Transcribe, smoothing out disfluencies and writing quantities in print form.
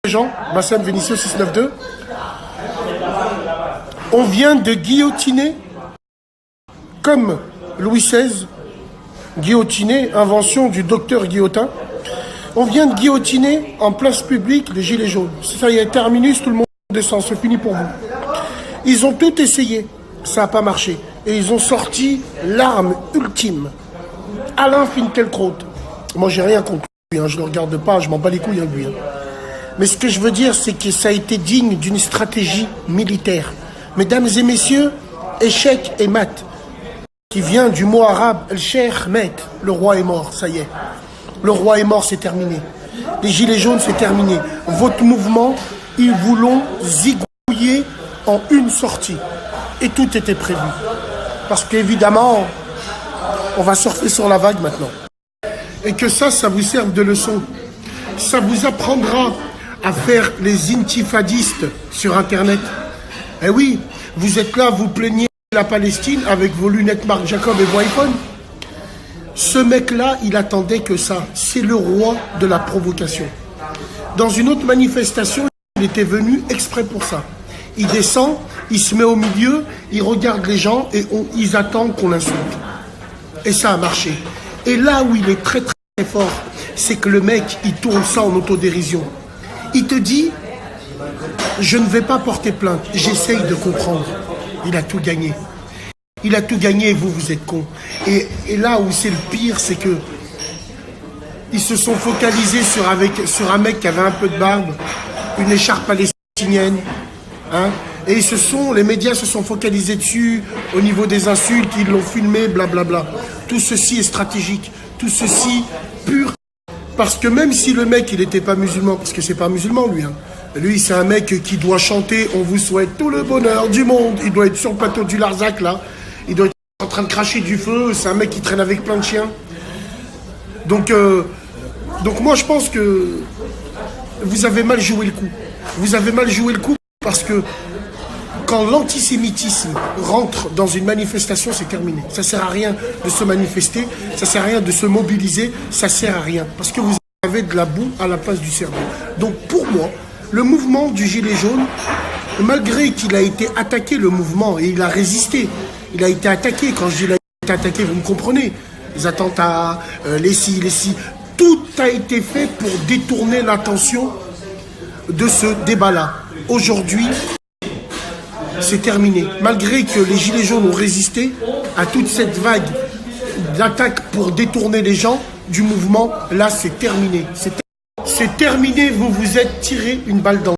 Jean, Bassem Vénitio 692. On vient de guillotiner, comme Louis XVI, guillotiner, invention du docteur Guillotin. On vient de guillotiner en place publique les gilets jaunes. Ça y est, terminus, tout le monde descend, c'est fini pour vous. Ils ont tout essayé, ça n'a pas marché. Et ils ont sorti l'arme ultime. Alain Finkielkraut. Moi, j'ai rien contre lui, je ne le regarde pas, je m'en bats les couilles de lui. Mais ce que je veux dire, c'est que ça a été digne d'une stratégie militaire. Mesdames et messieurs, échec et mat, qui vient du mot arabe El-Sheikh Met, le roi est mort, ça y est. Le roi est mort, c'est terminé. Les gilets jaunes, c'est terminé. Votre mouvement, ils vous l'ont zigouillé en une sortie. Et tout était prévu. Parce qu'évidemment, on va surfer sur la vague maintenant. Et que ça vous serve de leçon. Ça vous apprendra à faire les intifadistes sur Internet. Eh oui, vous êtes là, vous plaignez la Palestine avec vos lunettes Marc Jacob et vos iPhone. Ce mec-là, il attendait que ça. C'est le roi de la provocation. Dans une autre manifestation, il était venu exprès pour ça. Il descend, il se met au milieu, il regarde les gens et ils attendent qu'on l'insulte. Et ça a marché. Et là où il est très très fort, c'est que le mec, il tourne ça en autodérision. Il te dit, je ne vais pas porter plainte, j'essaye de comprendre. Il a tout gagné. Il a tout gagné et vous êtes cons. Et là où c'est le pire, c'est que ils se sont focalisés sur un mec qui avait un peu de barbe, une écharpe palestinienne. Hein, et les médias se sont focalisés dessus, au niveau des insultes, ils l'ont filmé, blablabla. Tout ceci est stratégique. Tout ceci pur. Parce que même si le mec, il n'était pas musulman, parce que c'est pas musulman lui, hein. Lui, c'est un mec qui doit chanter « On vous souhaite tout le bonheur du monde ». Il doit être sur le plateau du Larzac, là. Il doit être en train de cracher du feu. C'est un mec qui traîne avec plein de chiens. Donc moi, je pense que vous avez mal joué le coup. Vous avez mal joué le coup parce que quand l'antisémitisme rentre dans une manifestation, c'est terminé. Ça ne sert à rien de se manifester. Ça ne sert à rien de se mobiliser. Ça ne sert à rien. Parce que vous avez de la boue à la place du cerveau. Donc pour moi, le mouvement du gilet jaune, malgré qu'il a été attaqué, le mouvement, et il a résisté, il a été attaqué. Quand je dis il a été attaqué, vous me comprenez. Les attentats, les ci, tout a été fait pour détourner l'attention de ce débat-là. Aujourd'hui, c'est terminé. Malgré que les gilets jaunes ont résisté à toute cette vague d'attaques pour détourner les gens du mouvement, là, c'est terminé. C'est terminé, vous vous êtes tiré une balle dans